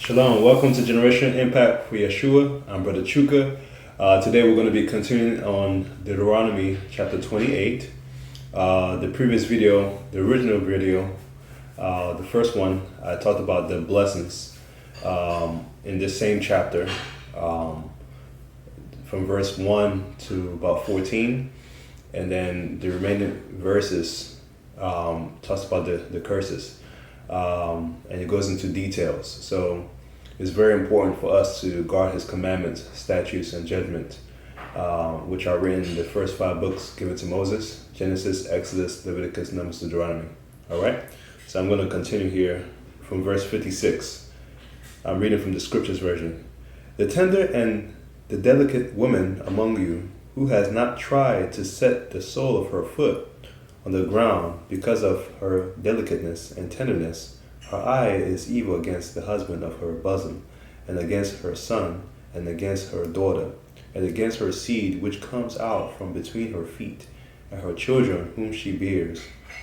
Shalom, welcome to Generation Impact for Yeshua. I'm Brother Chuka. Today we're going to be continuing on Deuteronomy chapter 28. The previous video, the original video, the first one, I talked about the blessings in this same chapter from verse 1 to about 14. And then the remaining verses talks about the curses. And it goes into details. So it's very important for us to guard his commandments, statutes, and judgment, which are written in the first 5 books given to Moses: Genesis, Exodus, Leviticus, Numbers, Deuteronomy. All right? So I'm going to continue here from verse 56. I'm reading from the Scriptures version. The tender and the delicate woman among you, who has not tried to set the sole of her foot on the ground because of her delicateness and tenderness, her eye is evil against the husband of her bosom, and against her son, and against her daughter, and against her seed which comes out from between her feet, and her children whom she bears,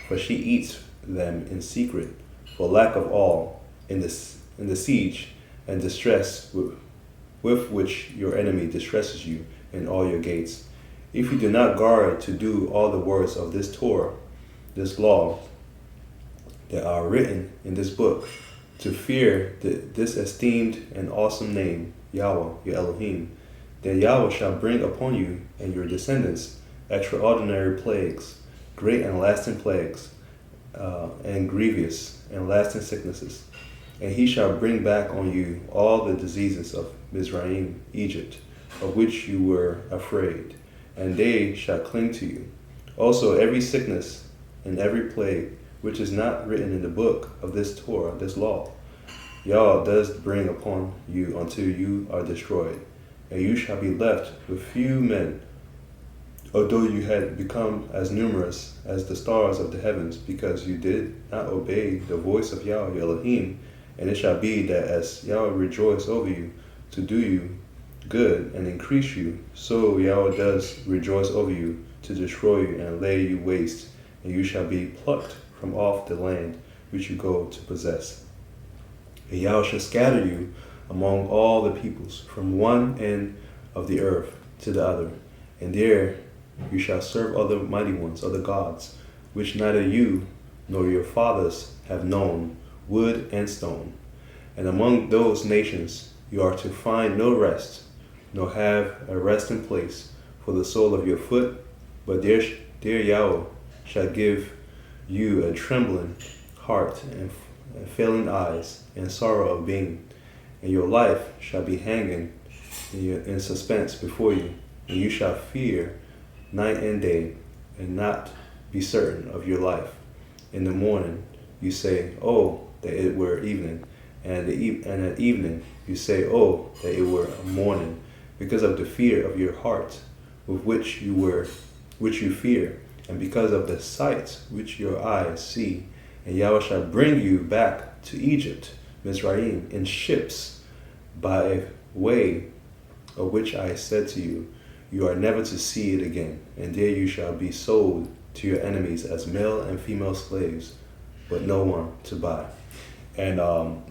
for she eats them in secret, for lack of all, in the siege and distress with which your enemy distresses you in all your gates. If you do not guard to do all the words of this Torah, this law, that are written in this book, to fear this esteemed and awesome name, Yahweh, your Elohim, then Yahweh shall bring upon you and your descendants extraordinary plagues, great and lasting plagues, and grievous and lasting sicknesses. And he shall bring back on you all the diseases of Mizraim, Egypt, of which you were afraid, and they shall cling to you. Also every sickness and every plague which is not written in the book of this Torah, this law, Yah does bring upon you until you are destroyed, and you shall be left with few men, although you had become as numerous as the stars of the heavens, because you did not obey the voice of Yah, your Elohim. And it shall be that as Yah rejoice over you to do you good and increase you, so Yahweh does rejoice over you to destroy you and lay you waste, and you shall be plucked from off the land which you go to possess. And Yahweh shall scatter you among all the peoples, from one end of the earth to the other, and there you shall serve other mighty ones, other gods, which neither you nor your fathers have known, wood and stone. And among those nations you are to find no rest, nor have a resting place for the sole of your foot, but there Yahweh shall give you a trembling heart and failing eyes and sorrow of being, and your life shall be hanging in suspense before you, and you shall fear night and day, and not be certain of your life. In the morning you say, "Oh, that it were evening," and at evening you say, "Oh, that it were morning," because of the fear of your heart with which you fear, and because of the sights which your eyes see. And Yahweh shall bring you back to Egypt, Mizraim, in ships, by a way of which I said to you, you are never to see it again. And there you shall be sold to your enemies as male and female slaves, but no one to buy. And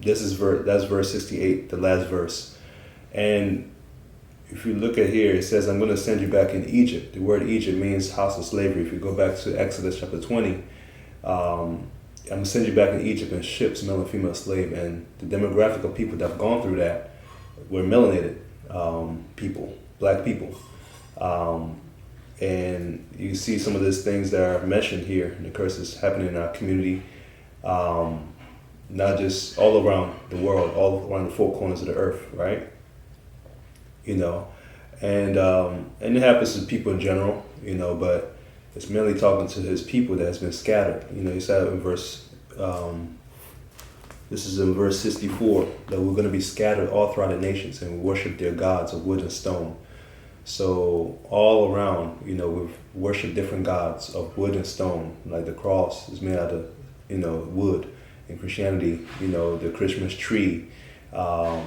that's verse 68, the last verse. And if you look at here, it says, I'm going to send you back in Egypt. The word Egypt means house of slavery. If you go back to Exodus chapter 20, I'm going to send you back in Egypt in ships, male and female slave. And the demographic of people that have gone through that were melanated people, black people. And you see some of these things that are mentioned here in the curses happening in our community, not just all around the world, all around the 4 corners of the earth, right? You know, and it happens to people in general, you know, but it's mainly talking to his people that has been scattered. You know, he said in this is in verse 64, that we're going to be scattered all throughout the nations and worship their gods of wood and stone. So all around, you know, we've worshipped different gods of wood and stone, like the cross is made out of, you know, wood. In Christianity, you know, the Christmas tree,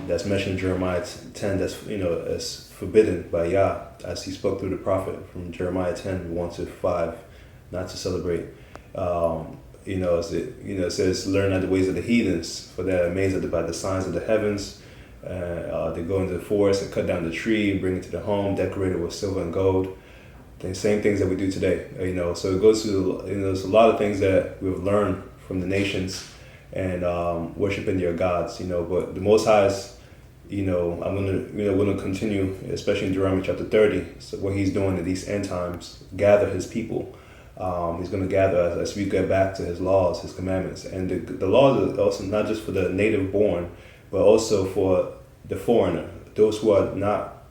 that's mentioned in Jeremiah 10, that's, you know, as forbidden by Yah, as he spoke through the prophet from Jeremiah 10, 1 to 5, not to celebrate. it says, learn not the ways of the heathens, for they're amazed by the signs of the heavens. They go into the forest and cut down the tree, bring it to the home, decorate it with silver and gold. The same things that we do today, So it goes through, there's a lot of things that we've learned from the nations and worshiping their gods, But the Most High is, I'm gonna continue, especially in Deuteronomy chapter 30, so what He's doing in these end times, gather His people. He's going to gather us as we get back to His laws, His commandments. And the laws are also not just for the native born, but also for the foreigner, those who are not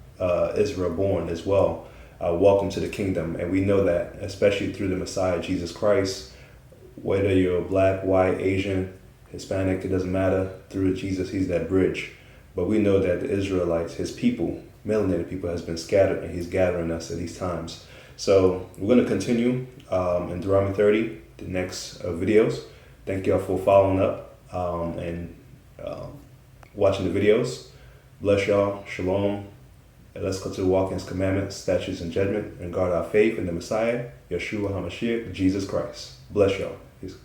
Israel born as well. Welcome to the kingdom. And we know that, especially through the Messiah, Jesus Christ, whether you're black, white, Asian, Hispanic, it doesn't matter. Through Jesus, He's that bridge. But we know that the Israelites, His people, melanated people, has been scattered, and He's gathering us at these times. So we're going to continue in Deuteronomy 30, the next videos. Thank y'all for following up and watching the videos. Bless y'all. Shalom. And let's continue to walk in His commandments, statutes, and judgment, and guard our faith in the Messiah, Yeshua HaMashiach, Jesus Christ. Bless y'all. Peace.